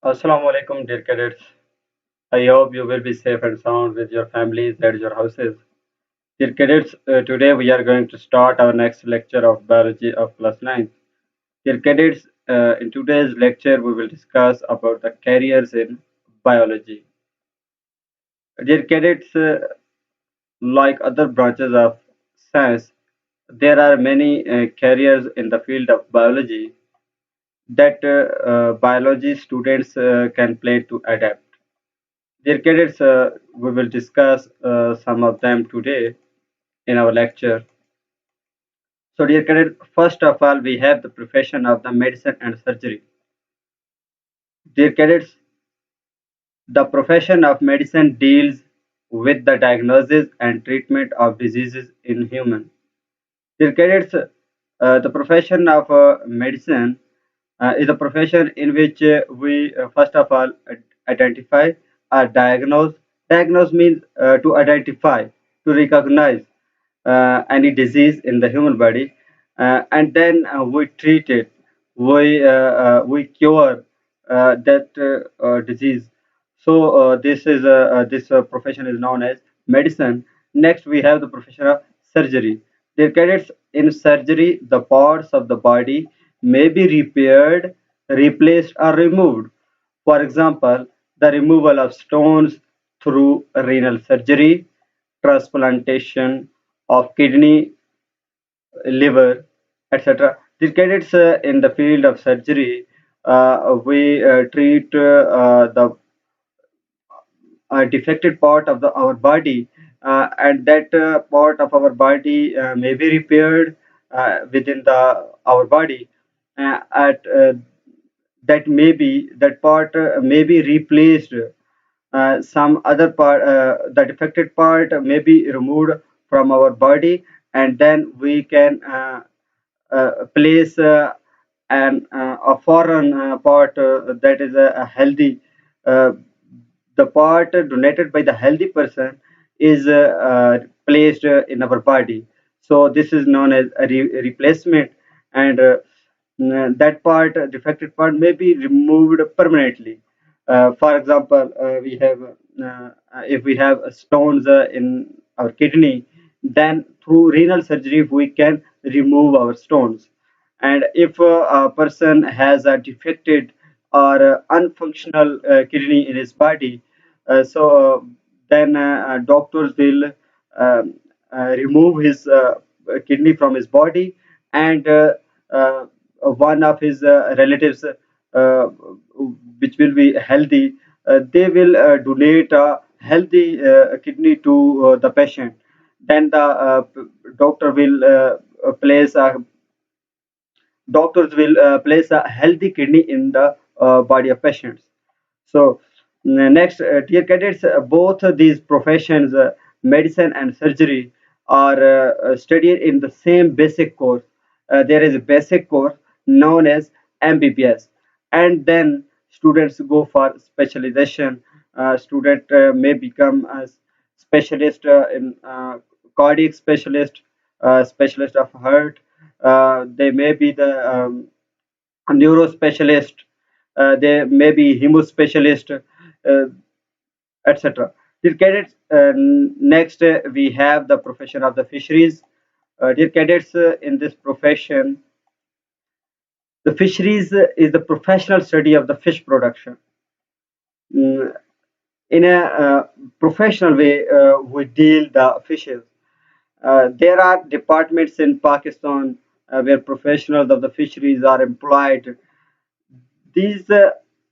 Assalamu alaikum, dear cadets. I hope you will be safe and sound with your families at your houses. Dear cadets, today we are going to start our next lecture of biology of class 9. Dear cadets, in today's lecture we will discuss about the careers in biology. Dear cadets, like other branches of science, there are many careers in the field of biology that biology students can play to adapt. Dear cadets, we will discuss some of them today in our lecture. So, dear cadets, first of all, we have the profession of the medicine and surgery. Dear cadets, the profession of medicine deals with the diagnosis and treatment of diseases in humans. Dear cadets, the profession of medicine is a profession in which we first of all identify or diagnose. Diagnose means to identify, to recognize any disease in the human body, and then we treat it. We cure that disease. So this profession is known as medicine. Next, we have the profession of surgery. Dear cadets, in surgery, the parts of the body may be repaired, replaced, or removed. For example, the removal of stones through renal surgery, transplantation of kidney, liver, etc. These cadets in the field of surgery, we treat the defected part of our body, and that part of our body may be repaired within our body. At That may be that part may be replaced. Some other part, the defected part may be removed from our body, and then we can place a foreign part that is a healthy. Uh, the part donated by the healthy person is placed in our body. So this is known as a replacement, and that part, defective part, may be removed permanently. For example, we have if we have stones in our kidney, then through renal surgery we can remove our stones. And if a person has a defected or unfunctional kidney in his body, then doctors will remove his kidney from his body, and one of his relatives, which will be healthy, they will donate a healthy kidney to the patient. Then the doctor will place a doctors will place a healthy kidney in the body of patients. So next, dear cadets, both of these professions, medicine and surgery, are studied in the same basic course. There is a basic course known as MBBS, and then students go for specialization. Student may become a specialist in cardiac specialist, specialist of heart. They may be the neuro specialist. They may be hemo specialist, etc. Dear cadets, next we have the profession of the fisheries. Dear cadets, in this profession, the fisheries is the professional study of the fish production. Mm, in a professional way, we deal the fishes. There are departments in Pakistan where professionals of the fisheries are employed. These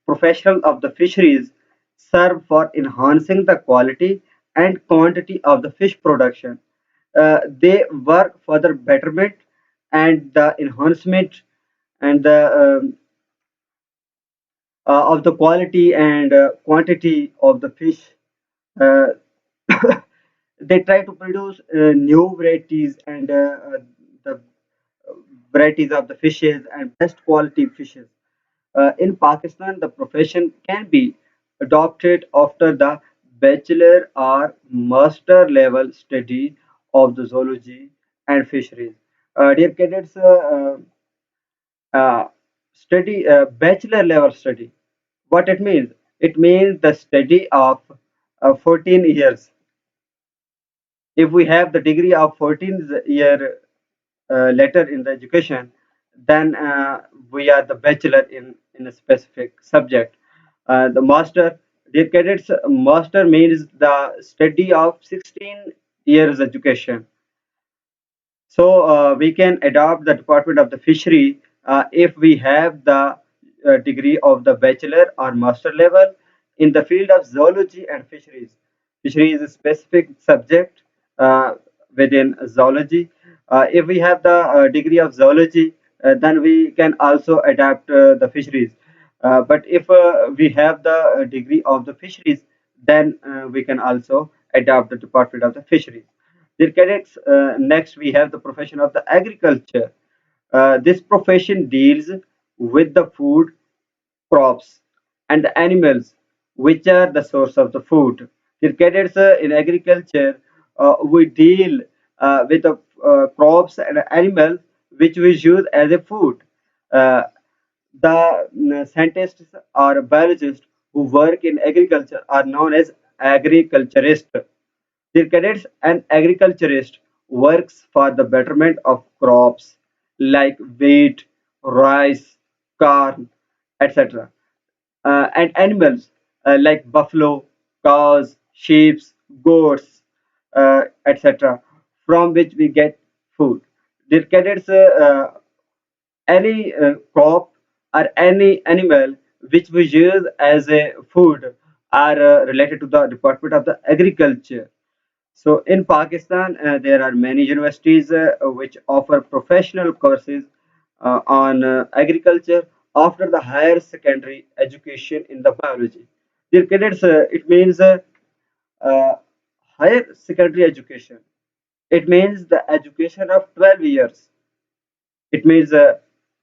professionals of the fisheries serve for enhancing the quality and quantity of the fish production. They work for the betterment and the enhancement and the of the quality and quantity of the fish. Uh, they try to produce new varieties and the varieties of the fishes and best quality fishes. In Pakistan, the profession can be adopted after the bachelor or master level study of the zoology and fisheries. Dear cadets, study bachelor level study. What it means? It means the study of 14 years. If we have the degree of 14 year later in the education, then we are the bachelor in a specific subject. The master, dear cadets, master means the study of 16 years education. So we can adopt the Department of the Fishery if we have the degree of the bachelor or master level in the field of zoology and fisheries. Fishery is a specific subject within zoology. If we have the degree of zoology, then we can also adapt the fisheries. But if we have the degree of the fisheries, then we can also adopt the Department of the Fisheries. Dear cadets, next we have the profession of the agriculture. This profession deals with the food, crops, and the animals, which are the source of the food. Dear cadets, in agriculture, we deal with the crops and animals which we use as a food. Uh, the scientists or biologists who work in agriculture are known as agriculturists. The cadets and agriculturist works for the betterment of crops like wheat, rice, corn, etc. And animals like buffalo, cows, sheep, goats, etc. from which we get food. The cadets any crop or any animal which we use as a food are related to the Department of the Agriculture. So in Pakistan, there are many universities which offer professional courses on agriculture after the higher secondary education in the biology. Dear cadets, it means uh, higher secondary education. It means the education of 12 years. It means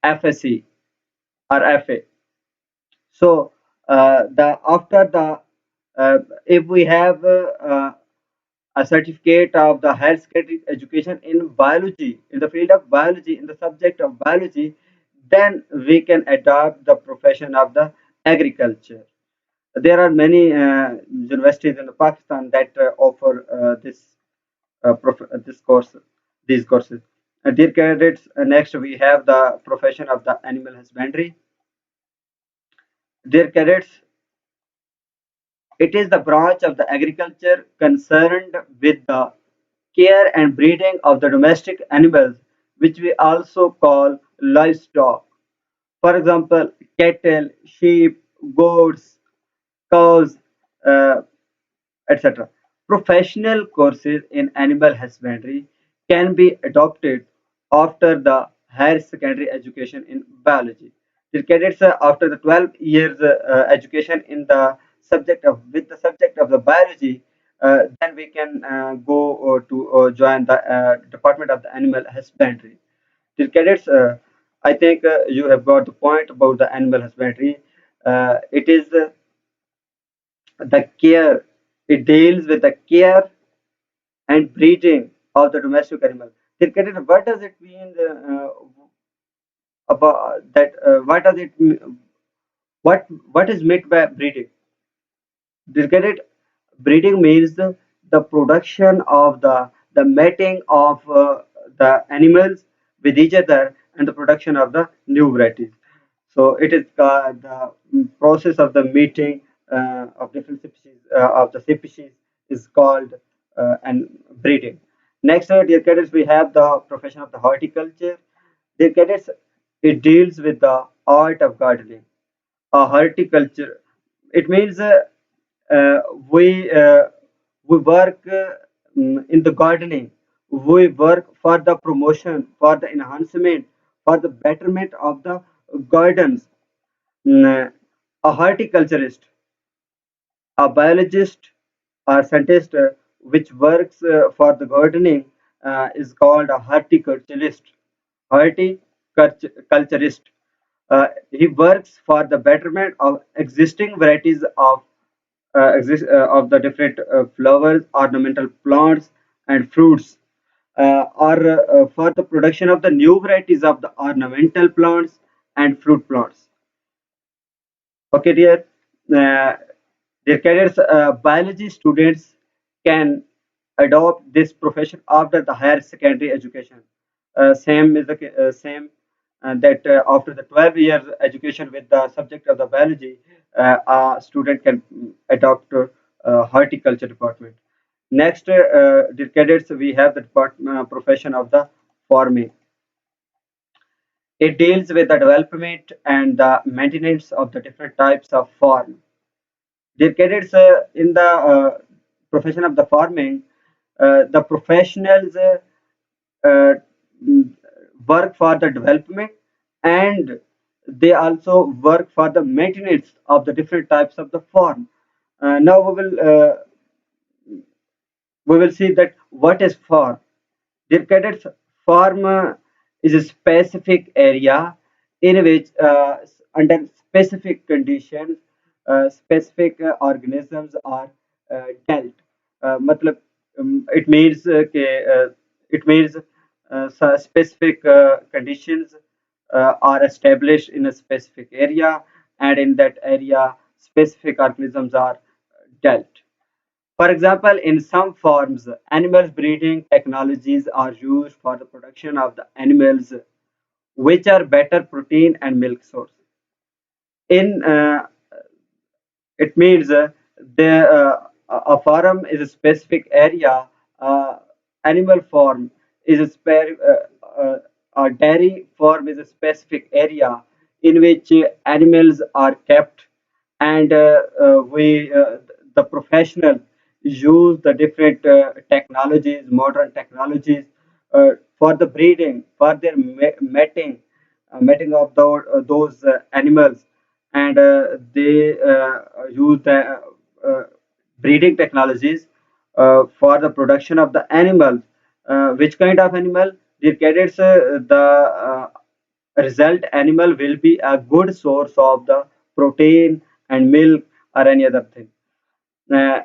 FSC or FA. So the after the if we have a certificate of the higher secondary education in biology, in the field of biology, in the subject of biology, then we can adopt the profession of the agriculture. There are many universities in Pakistan that offer this course, these courses. Dear candidates, next we have the profession of the animal husbandry. Dear cadets, it is the branch of the agriculture concerned with the care and breeding of the domestic animals, which we also call livestock. For example, cattle, sheep, goats, cows, uh, etc. Professional courses in animal husbandry can be adopted after the higher secondary education in biology. The cadets, after the 12 years education in the subject of with the subject of the biology, then we can go to join the Department of the Animal Husbandry. The cadets, I think you have got the point about the animal husbandry. It is the care. It deals with the care and breeding of the domestic animal. Cricket, what does it mean about that? What does it what is meant by breeding? Cricket, breeding means the production of the mating of the animals with each other and the production of the new varieties. So it is the process of the mating of different species of the species is called and breeding. Next, dear cadets, we have the profession of the horticulture. Dear cadets, it deals with the art of gardening. A horticulture, it means uh, we uh, we work in the gardening. We work for the promotion, for the enhancement, for the betterment of the gardens. A horticulturist, a biologist, or scientist which works for the gardening is called a horticulturist. Horticulturist. He works for the betterment of existing varieties of the different flowers, ornamental plants, and fruits, or for the production of the new varieties of the ornamental plants and fruit plants. Okay, dear. Uh, their cadets, biology students can adopt this profession after the higher secondary education. Same is the same that after the 12 years education with the subject of the biology, a student can adopt horticulture department. Next, dear cadets, we have the profession of the farming. It deals with the development and the maintenance of the different types of farm. Dear cadets, in the profession of the farming, the professionals uh, mm, work for the development, and they also work for the maintenance of the different types of the farm. Now we will see that what is farm. Dear cadets, farm is a specific area in which, under specific conditions, specific organisms are dealt. मतलब, it means specific conditions are established in a specific area, and in that area, specific organisms are dealt. For example, in some farms, animal breeding technologies are used for the production of the animals which are better protein and milk source. In It means a farm is a specific area. Uh, Animal farm is a dairy farm is a specific area in which animals are kept, and the professional use the different technologies, modern technologies, for the breeding, for their mating of those animals, and they use the breeding technologies for the production of the animals. Which kind of animal? The cadets, the result animal will be a good source of the protein and milk or any other thing. Uh,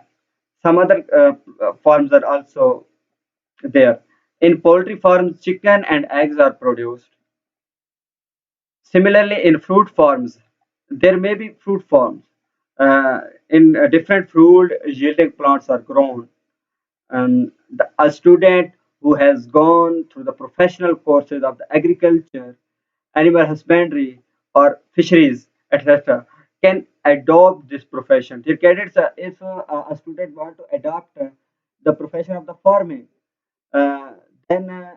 some other farms are also there. In poultry farms, chicken and eggs are produced. Similarly, in fruit farms, there may be fruit farms. In different fruit yielding plants are grown. And a student who has gone through the professional courses of the agriculture, animal husbandry, or fisheries, etc., can adopt this profession. Dear cadets, if a student want to adopt the profession of the farming, uh, then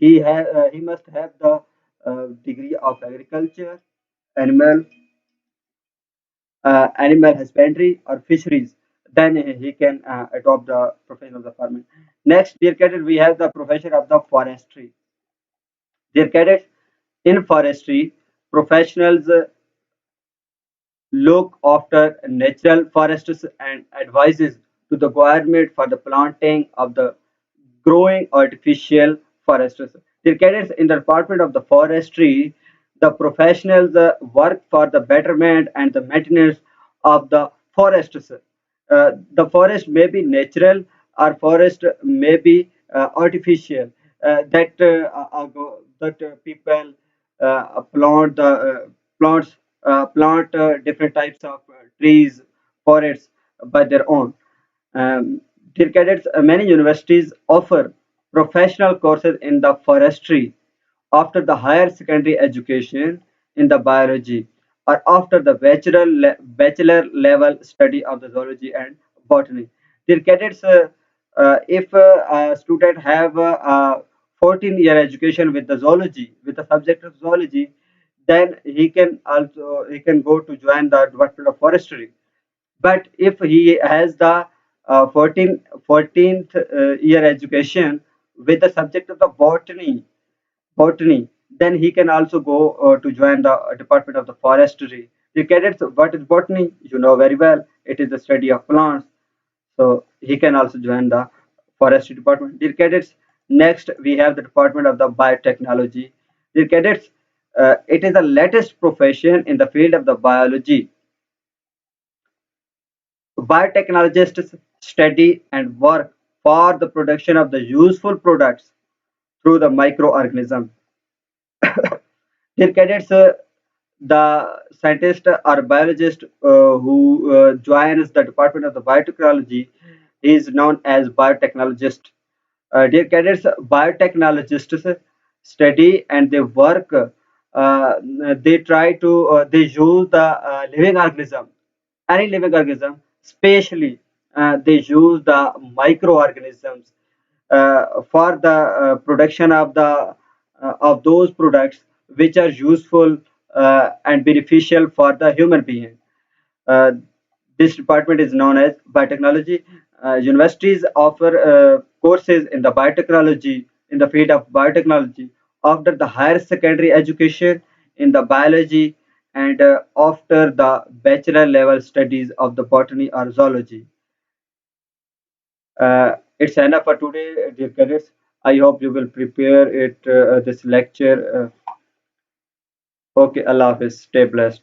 he must have the degree of agriculture, animal animal husbandry, or fisheries. Then he can adopt the profession of the farming. Next, dear cadets, we have the profession of the forestry. Dear cadets, in forestry, professionals look after natural forests and advises to the government for the planting of the growing artificial forests. The cadets in the Department of the Forestry, the professionals work for the betterment and the maintenance of the forests. The forest may be natural or forest may be artificial. That people plant the plants plant different types of trees, forests by their own. Um, Dear cadets, many universities offer professional courses in the forestry after the higher secondary education in the biology, or after the bachelor level study of the zoology and botany. Dear cadets, if a student have a 14-year education with the zoology, with the subject of zoology, then he can go to join the Department of Forestry. But if he has the 14th year education with the subject of the botany, then he can also go to join the Department of the Forestry. The cadets, what is botany? You know very well. It is the study of plants. So he can also join the Forestry Department. Dear cadets, next we have the Department of the Biotechnology. Dear cadets, it is the latest profession in the field of the biology. Biotechnologists study and work for the production of the useful products through the microorganism. Dear cadets, The scientist or biologist who joins the Department of the Biotechnology is known as biotechnologist. Dear cadets, biotechnologists study and they work. They try to they use the living organism, any living organism, especially they use the microorganisms for the production of those products which are useful and beneficial for the human being. Uh, this department is known as biotechnology. Universities offer courses in the biotechnology, in the field of biotechnology, after the higher secondary education in the biology, and after the bachelor level studies of the botany or zoology. It's enough for today, dear cadets. I hope you will prepare it this lecture. Okay, Allah Hafiz. Stay blessed.